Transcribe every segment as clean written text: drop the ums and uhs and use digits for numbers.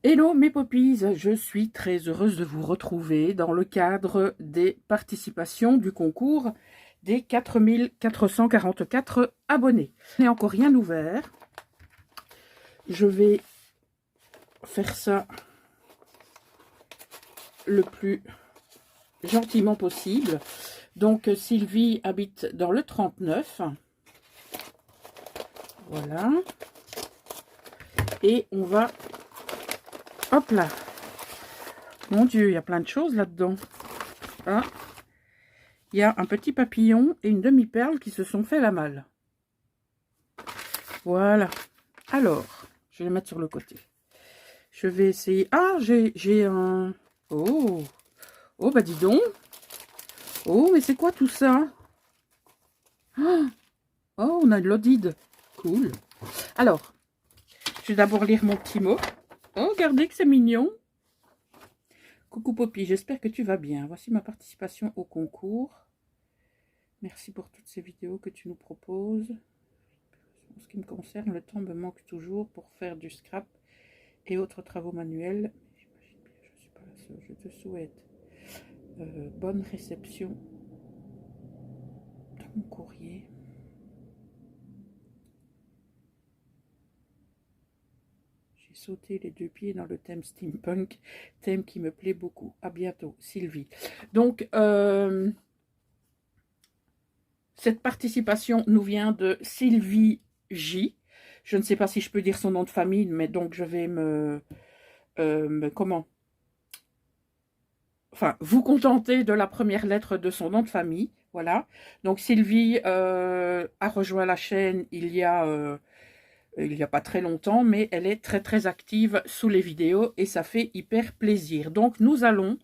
Hello mes poppies, je suis très heureuse de vous retrouver dans le cadre des participations du concours des 4444 abonnés. Je n'ai encore rien ouvert. Je vais faire ça le plus gentiment possible. Donc Sylvie habite dans le 39. Voilà. Et on va... Hop là. Mon Dieu, il y a plein de choses là-dedans. Ah, il y a un petit papillon et une demi-perle qui se sont fait la malle. Voilà. Alors, je vais les mettre sur le côté. Je vais essayer... Ah, j'ai un... Oh. Oh, bah dis donc. Oh, mais c'est quoi tout ça? Oh, on a de l'odide. Cool. Alors, je vais d'abord lire mon petit mot. Oh, regardez que c'est mignon. Coucou Poppy, j'espère que tu vas bien. Voici ma participation au concours. Merci pour toutes ces vidéos que tu nous proposes. En ce qui me concerne, le temps me manque toujours pour faire du scrap et autres travaux manuels. J'imagine bien, je ne suis pas la seule. Je te souhaite bonne réception de mon courrier. J'ai sauté les deux pieds dans le thème steampunk, thème qui me plaît beaucoup. À bientôt, Sylvie. Donc, cette participation nous vient de Sylvie J. Je ne sais pas si je peux dire son nom de famille, mais donc je vais vous contenter de la première lettre de son nom de famille. Voilà. Donc Sylvie a rejoint la chaîne il y a pas très longtemps, mais elle est très très active sous les vidéos et ça fait hyper plaisir. Donc nous allons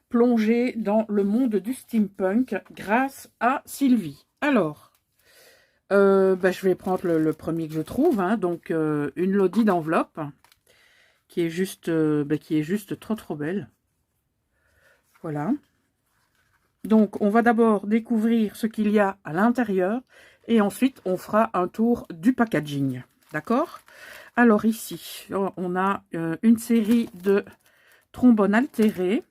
plonger dans le monde du steampunk grâce à Sylvie. Alors, je vais prendre le premier que je trouve, hein, donc une lodi d'enveloppe qui est juste trop belle. Voilà. Donc on va d'abord découvrir ce qu'il y a à l'intérieur et ensuite on fera un tour du packaging. D'accord? Alors ici, on a une série de trombones altérés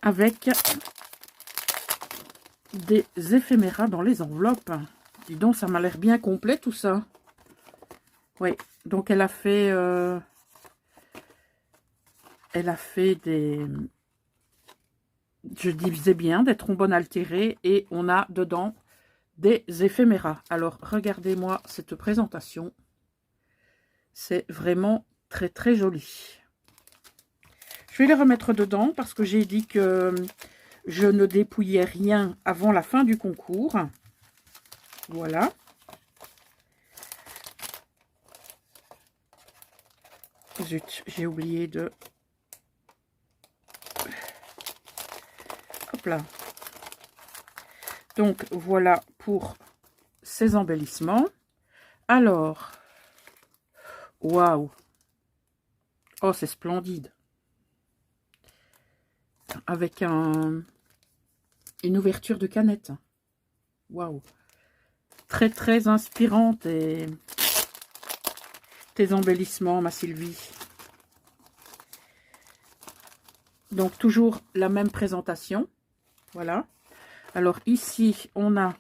avec des éphéméras dans les enveloppes. Dis donc, ça m'a l'air bien complet tout ça. Oui, donc elle a fait des... Je disais bien, des trombones altérés et on a dedans des éphéméras. Alors, regardez-moi cette présentation. C'est vraiment très, très joli. Je vais les remettre dedans parce que j'ai dit que je ne dépouillais rien avant la fin du concours. Voilà. Zut, j'ai oublié de... Hop là. Donc, voilà pour ces embellissements. Alors, waouh! Oh, c'est splendide. Avec une ouverture de canette. Waouh! Très, très inspirante et tes embellissements, ma Sylvie. Donc, toujours la même présentation. Voilà. Alors, ici, on a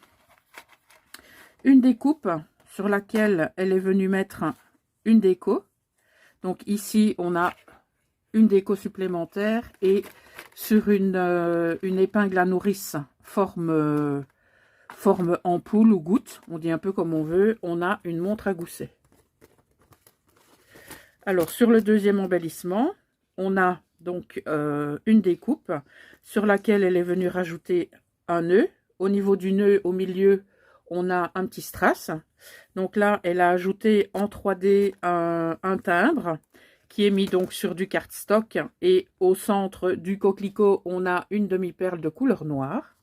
une découpe sur laquelle elle est venue mettre une déco. Donc, ici, on a une déco supplémentaire et sur une épingle à nourrice forme ampoule ou goutte, on dit un peu comme on veut, on a une montre à gousset. Alors, sur le deuxième embellissement, on a donc une découpe sur laquelle elle est venue rajouter un nœud. Au niveau du nœud, au milieu, on a un petit strass. Donc là, elle a ajouté en 3D un timbre qui est mis donc sur du cardstock. Et au centre du coquelicot, on a une demi-perle de couleur noire.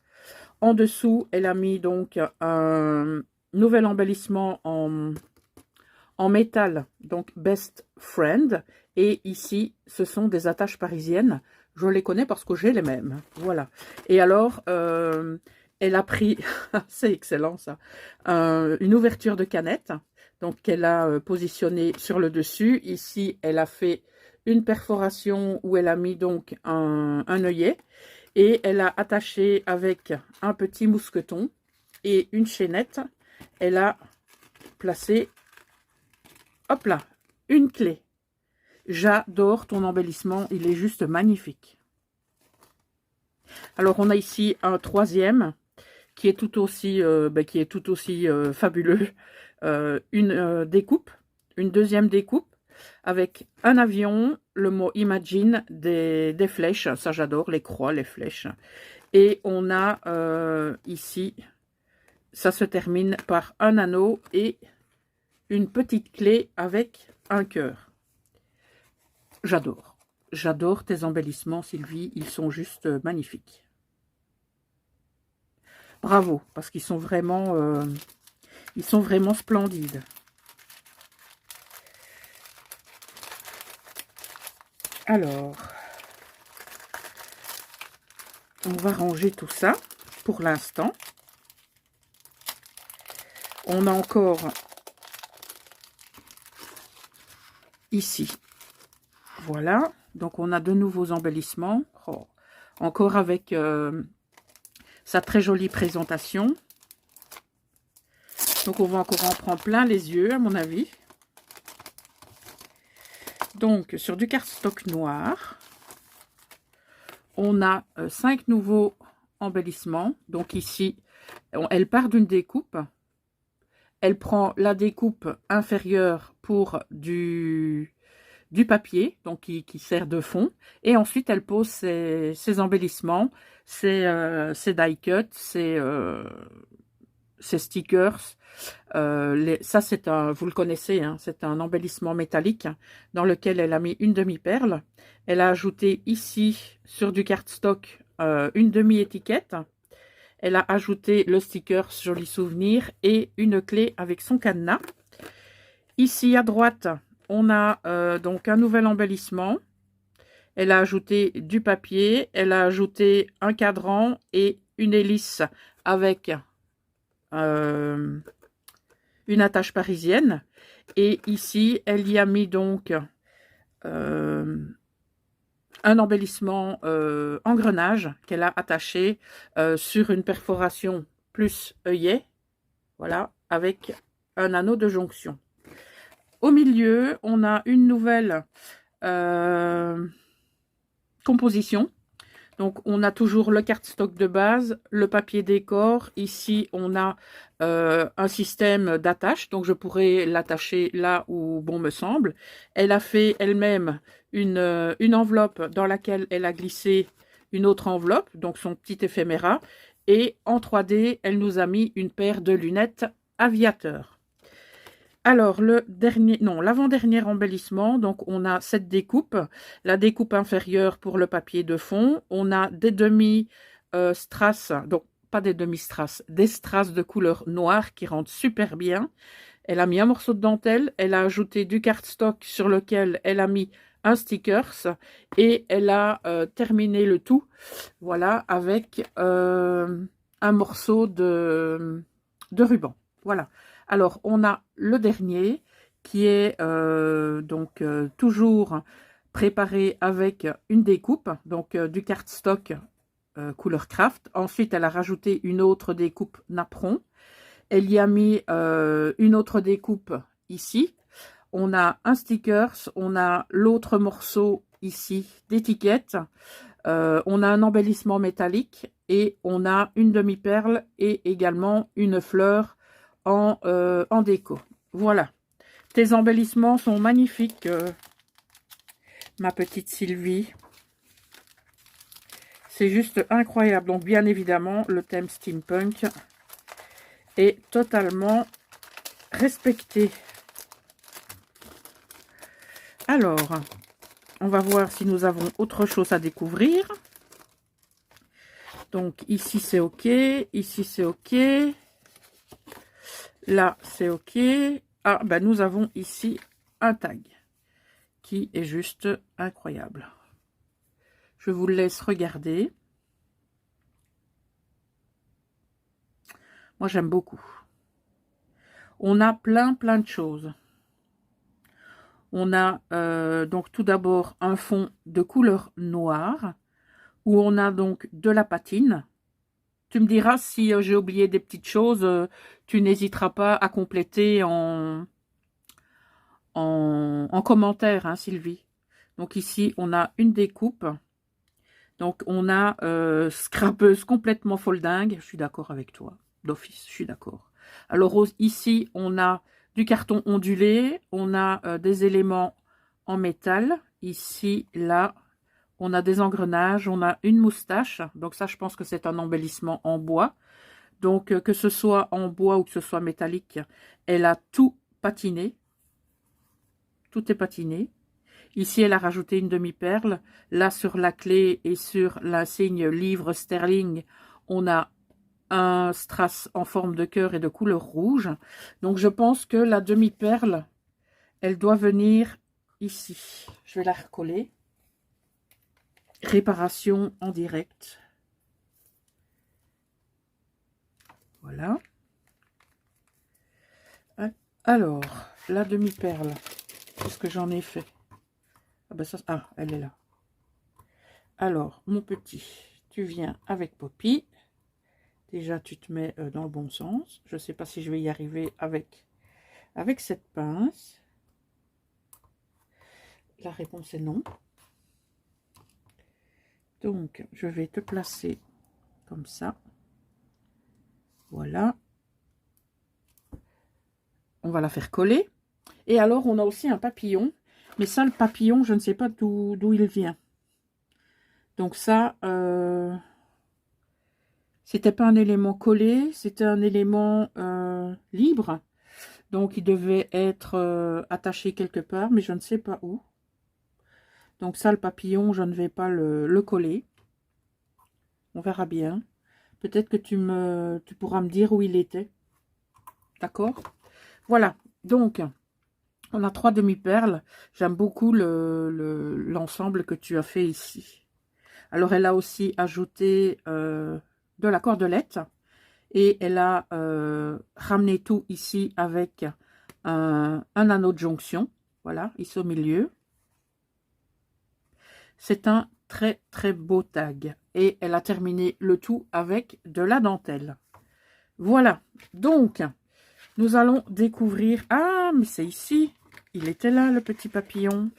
En dessous, elle a mis donc un nouvel embellissement en métal, donc Best Friend. Et ici, ce sont des attaches parisiennes. Je les connais parce que j'ai les mêmes. Voilà. Et alors, elle a pris, c'est excellent ça, une ouverture de canette. donc qu'elle a positionné sur le dessus. Ici, elle a fait une perforation où elle a mis donc un œillet et elle a attaché avec un petit mousqueton et une chaînette. Elle a placé, hop là, une clé. J'adore ton embellissement, il est juste magnifique. Alors on a ici un troisième qui est tout aussi, fabuleux. Une découpe, une deuxième découpe avec un avion, le mot Imagine, des flèches, ça j'adore, les croix, les flèches. Et on a ici, ça se termine par un anneau et une petite clé avec un cœur. J'adore. J'adore tes embellissements, Sylvie. Ils sont juste magnifiques. Bravo, parce qu'ils sont vraiment splendides. Alors, on va ranger tout ça pour l'instant. On a encore ici. Voilà. Donc, on a de nouveaux embellissements. Oh, encore avec sa très jolie présentation. Donc, on va encore en prendre plein les yeux, à mon avis. Donc, sur du cardstock noir, on a 5 nouveaux embellissements. Donc, ici, elle part d'une découpe. Elle prend la découpe inférieure pour du papier, donc qui sert de fond. Et ensuite, elle pose ses embellissements, ses die cuts, ses stickers. Ça, c'est vous le connaissez, hein, c'est un embellissement métallique dans lequel elle a mis une demi-perle. Elle a ajouté ici, sur du cardstock, une demi-étiquette. Elle a ajouté le sticker Joli Souvenir et une clé avec son cadenas. Ici, à droite, on a donc un nouvel embellissement. Elle a ajouté du papier. Elle a ajouté un cadran et une hélice avec une attache parisienne. Et ici, elle y a mis donc un embellissement engrenage qu'elle a attaché sur une perforation plus œillet. Voilà, avec un anneau de jonction. Au milieu, on a une nouvelle composition. Donc, on a toujours le cardstock de base, le papier décor. Ici, on a un système d'attache. Donc, je pourrais l'attacher là où bon me semble. Elle a fait elle-même une enveloppe dans laquelle elle a glissé une autre enveloppe, donc son petit éphéméra. Et en 3D, elle nous a mis une paire de lunettes aviateur. Alors, l'avant-dernier embellissement, donc on a cette découpe, la découpe inférieure pour le papier de fond, on a des demi-strass, donc pas des demi-strass, des strass de couleur noire qui rendent super bien. Elle a mis un morceau de dentelle, elle a ajouté du cardstock sur lequel elle a mis un stickers et elle a terminé le tout, voilà, avec un morceau de ruban, voilà. Alors, on a le dernier qui est toujours préparé avec une découpe, donc du cardstock couleur craft. Ensuite, elle a rajouté une autre découpe napperon. Elle y a mis une autre découpe ici. On a un stickers, on a l'autre morceau ici d'étiquette. On a un embellissement métallique et on a une demi-perle et également une fleur en déco. Voilà. Tes embellissements sont magnifiques, ma petite Sylvie. C'est juste incroyable. Donc, bien évidemment, le thème steampunk est totalement respecté. Alors, on va voir si nous avons autre chose à découvrir. Donc, ici, c'est OK. Ici, c'est OK. Là, c'est OK. Ah, ben nous avons ici un tag qui est juste incroyable. Je vous le laisse regarder. Moi, j'aime beaucoup. On a plein de choses. On a donc tout d'abord un fond de couleur noire, où on a donc de la patine. Tu me diras si j'ai oublié des petites choses, tu n'hésiteras pas à compléter en commentaire, hein, Sylvie. Donc ici, on a une découpe. Donc on a scrapeuse complètement folding. Je suis d'accord avec toi, d'office, je suis d'accord. Alors ici, on a du carton ondulé, on a des éléments en métal. Ici, là, on a des engrenages, on a une moustache. Donc ça, je pense que c'est un embellissement en bois. Donc que ce soit en bois ou que ce soit métallique, elle a tout patiné. Tout est patiné. Ici, elle a rajouté une demi-perle. Là, sur la clé et sur l'insigne livre sterling, on a un strass en forme de cœur et de couleur rouge. Donc, je pense que la demi-perle, elle doit venir ici. Je vais la recoller. Réparation en direct. Voilà. Alors, la demi-perle, qu'est-ce que j'en ai fait? Ah, ben ça, ah, elle est là. Alors, mon petit, tu viens avec Poppy. Déjà, tu te mets dans le bon sens. Je ne sais pas si je vais y arriver avec cette pince. La réponse est non. Donc, je vais te placer comme ça. Voilà. On va la faire coller. Et alors, on a aussi un papillon. Mais ça, le papillon, je ne sais pas d'où il vient. Donc ça, c'était pas un élément collé, c'était un élément libre. Donc, il devait être attaché quelque part, mais je ne sais pas où. Donc ça, le papillon, je ne vais pas le coller. On verra bien. Peut-être que tu pourras me dire où il était. D'accord? Voilà. Donc, on a 3 demi-perles. J'aime beaucoup l'ensemble que tu as fait ici. Alors, elle a aussi ajouté de la cordelette. Et elle a ramené tout ici avec un anneau de jonction. Voilà, ici au milieu. C'est un très beau tag. Et elle a terminé le tout avec de la dentelle. Voilà. Donc, nous allons découvrir... Ah, mais c'est ici. Il était là, le petit papillon.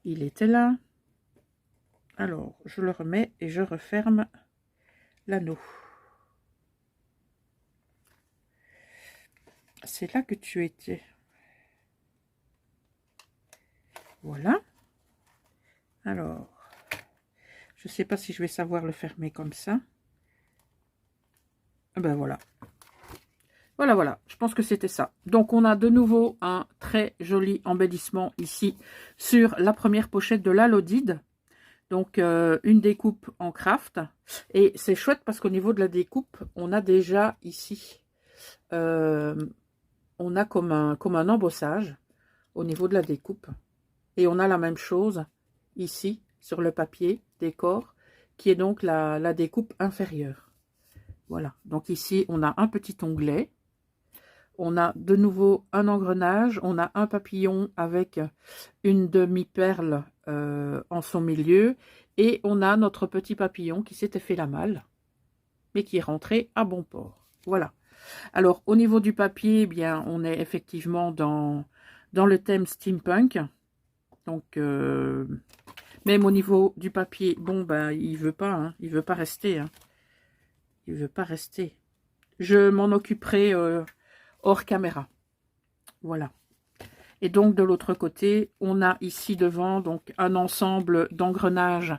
Il était là. Alors, je le remets et je referme l'anneau. C'est là que tu étais. Voilà. Alors, je ne sais pas si je vais savoir le fermer comme ça. Ben voilà. Voilà. Je pense que c'était ça. Donc, on a de nouveau un très joli embellissement ici sur la première pochette de la Lodide. Donc, une découpe en craft. Et c'est chouette parce qu'au niveau de la découpe, on a déjà ici, on a comme un embossage au niveau de la découpe. Et on a la même chose ici, sur le papier décor, qui est donc la découpe inférieure. Voilà, donc ici, on a un petit onglet. On a de nouveau un engrenage. On a un papillon avec une demi-perle en son milieu. Et on a notre petit papillon qui s'était fait la malle, mais qui est rentré à bon port. Voilà. Alors, au niveau du papier, eh bien, on est effectivement dans le thème steampunk. Donc, même au niveau du papier, bon, ben, il veut pas, hein, il veut pas rester. Hein. Il veut pas rester. Je m'en occuperai hors caméra. Voilà. Et donc, de l'autre côté, on a ici devant donc un ensemble d'engrenages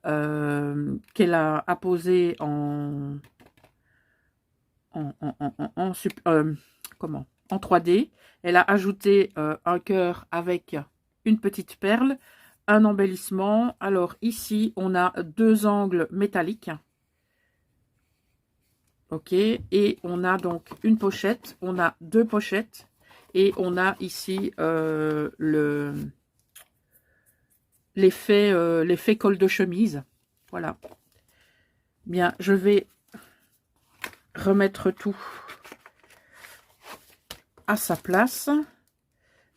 qu'elle a apposé en 3D. Elle a ajouté un cœur avec une petite perle, un embellissement. Alors ici, on a 2 angles métalliques. Ok, et on a donc une pochette, on a 2 pochettes, et on a ici l'effet col de chemise. Voilà. Bien, je vais remettre tout à sa place.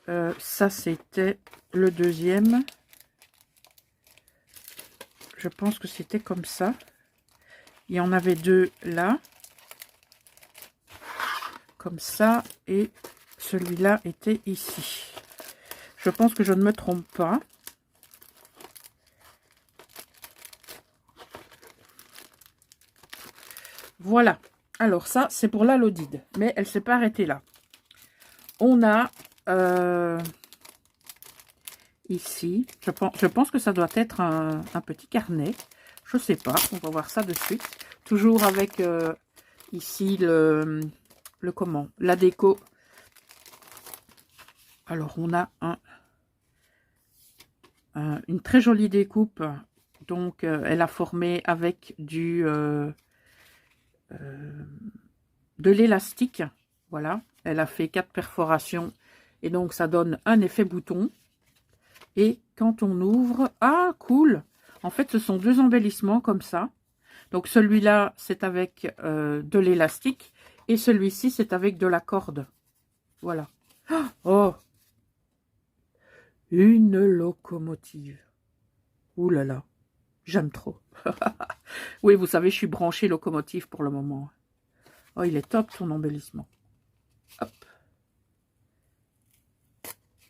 Ça, c'était le deuxième. Je pense que c'était comme ça. Il y en avait deux là. Comme ça. Et celui-là était ici. Je pense que je ne me trompe pas. Voilà. Alors ça, c'est pour la Lodide. Mais elle ne s'est pas arrêtée là. On a ici, je pense que ça doit être un petit carnet. Je ne sais pas. On va voir ça de suite. Toujours avec ici comment, la déco. Alors, on a une très jolie découpe. Donc, elle a formé avec de l'élastique. Voilà. Elle a fait 4 perforations. Et donc, ça donne un effet bouton. Et quand on ouvre... Ah, cool! En fait, ce sont deux embellissements comme ça. Donc, celui-là, c'est avec de l'élastique. Et celui-ci, c'est avec de la corde. Voilà. Oh! Une locomotive. Ouh là là. J'aime trop. Oui, vous savez, je suis branchée locomotive pour le moment. Oh, il est top, son embellissement. Hop.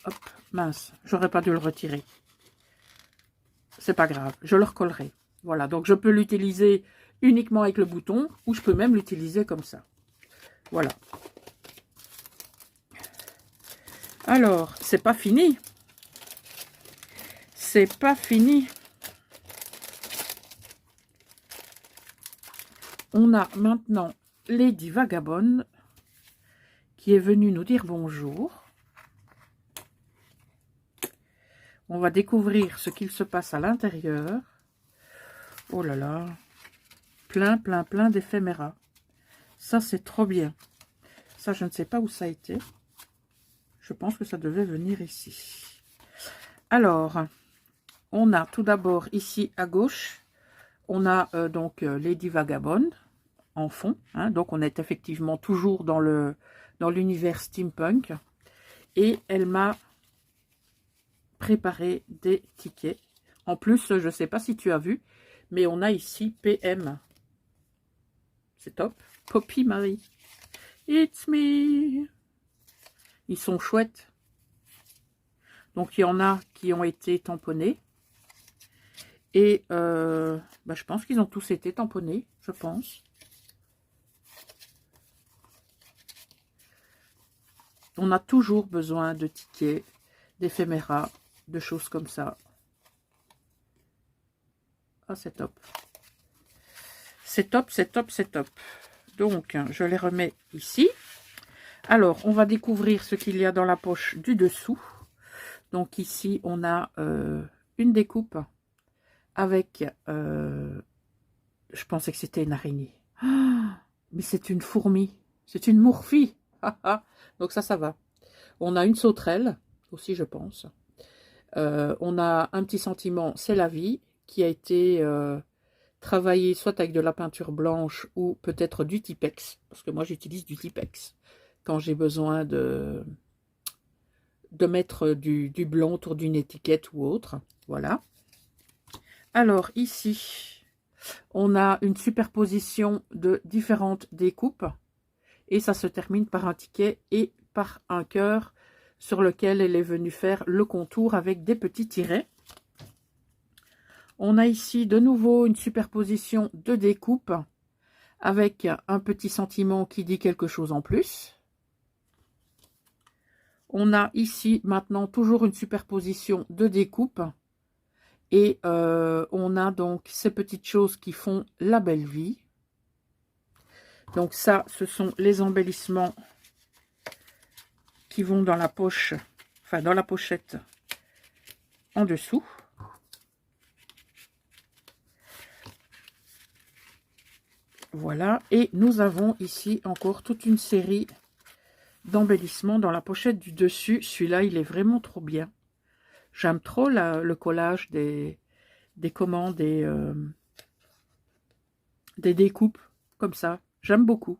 Hop. Mince, j'aurais pas dû le retirer. C'est pas grave, je le recollerai. Voilà, donc je peux l'utiliser uniquement avec le bouton ou je peux même l'utiliser comme ça. Voilà. Alors, c'est pas fini. C'est pas fini. On a maintenant Lady Vagabond qui est venue nous dire bonjour. On va découvrir ce qu'il se passe à l'intérieur. Oh là là. Plein d'éphéméras. Ça, c'est trop bien. Ça, je ne sais pas où ça a été. Je pense que ça devait venir ici. Alors, on a tout d'abord ici à gauche, on a donc Lady Vagabond en fond. Hein, donc, on est effectivement toujours dans l'univers steampunk. Et elle m'a préparé des tickets. En plus, je ne sais pas si tu as vu, mais on a ici PM. C'est top. Poppy Marie. It's me. Ils sont chouettes. Donc, il y en a qui ont été tamponnés. Et je pense qu'ils ont tous été tamponnés, je pense. On a toujours besoin de tickets, d'éphéméras, de choses comme ça. Ah, c'est top. C'est top, c'est top, c'est top. Donc, je les remets ici. Alors, on va découvrir ce qu'il y a dans la poche du dessous. Donc, ici, on a une découpe avec... je pensais que c'était une araignée. Ah, mais c'est une fourmi. C'est une mourphie. Donc, ça va. On a une sauterelle aussi, je pense. On a un petit sentiment, c'est la vie, qui a été travaillé soit avec de la peinture blanche ou peut-être du Tipex. Parce que moi, j'utilise du Tipex quand j'ai besoin de mettre du blanc autour d'une étiquette ou autre. Voilà. Alors, ici, on a une superposition de différentes découpes. Et ça se termine par un ticket et par un cœur sur lequel elle est venue faire le contour avec des petits tirets. On a ici de nouveau une superposition de découpes avec un petit sentiment qui dit quelque chose en plus. On a ici maintenant toujours une superposition de découpes et on a donc ces petites choses qui font la belle vie. Donc ça, ce sont les embellissements qui vont dans la poche, enfin dans la pochette en dessous. Voilà, et nous avons ici encore toute une série d'embellissements dans la pochette du dessus. Celui-là, il est vraiment trop bien. J'aime trop le collage des commandes et des découpes comme ça. J'aime beaucoup.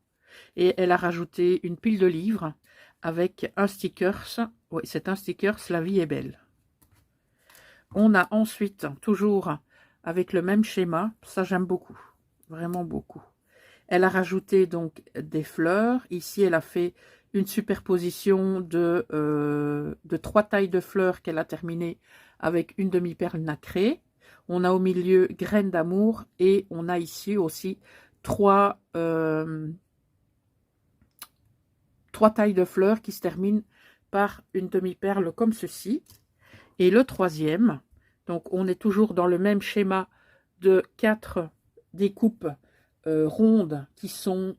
Et elle a rajouté une pile de livres avec un stickers. Oui, c'est un stickers, la vie est belle. On a ensuite, toujours avec le même schéma, ça j'aime beaucoup, vraiment beaucoup. Elle a rajouté donc des fleurs. Ici, elle a fait une superposition de 3 tailles de fleurs qu'elle a terminées avec une demi-perle nacrée. On a au milieu graines d'amour et on a ici aussi 3 tailles de fleurs qui se terminent par une demi-perle comme ceci. Et le troisième, donc on est toujours dans le même schéma de 4 découpes rondes qui sont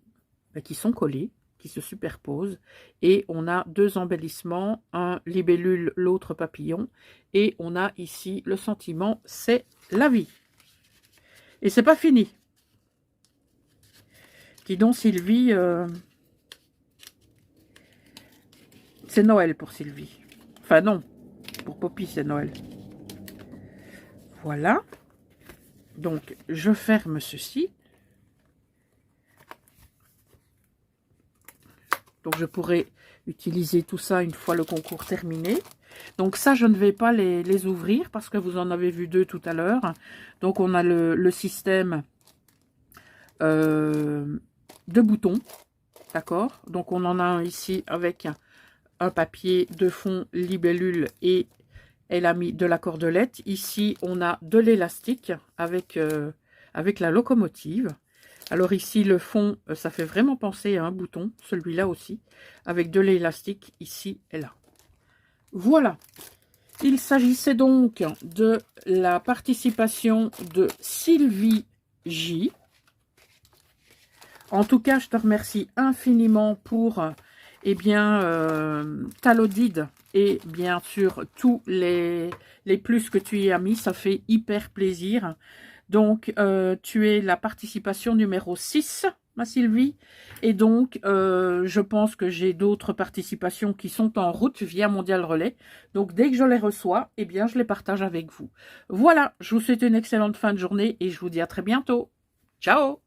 collées, qui se superposent. Et on a 2 embellissements, un libellule, l'autre papillon. Et on a ici le sentiment, c'est la vie. Et c'est pas fini. Dis donc Sylvie, c'est Noël pour Sylvie. Enfin non, pour Poppy c'est Noël. Voilà. Donc je ferme ceci. Donc je pourrai utiliser tout ça une fois le concours terminé. Donc ça, je ne vais pas les ouvrir parce que vous en avez vu 2 tout à l'heure. Donc on a le système de boutons. D'accord? Donc on en a un ici avec un papier de fond libellule et elle a mis de la cordelette. Ici, on a de l'élastique avec la locomotive. Alors ici, le fond, ça fait vraiment penser à un bouton, celui-là aussi, avec de l'élastique ici et là. Voilà. Il s'agissait donc de la participation de Sylvie J. En tout cas, je te remercie infiniment pour ta Lodide et bien sûr tous les plus que tu y as mis. Ça fait hyper plaisir. Donc, tu es la participation numéro 6, ma Sylvie. Et donc, je pense que j'ai d'autres participations qui sont en route via Mondial Relais. Donc, dès que je les reçois, eh bien, je les partage avec vous. Voilà, je vous souhaite une excellente fin de journée et je vous dis à très bientôt. Ciao!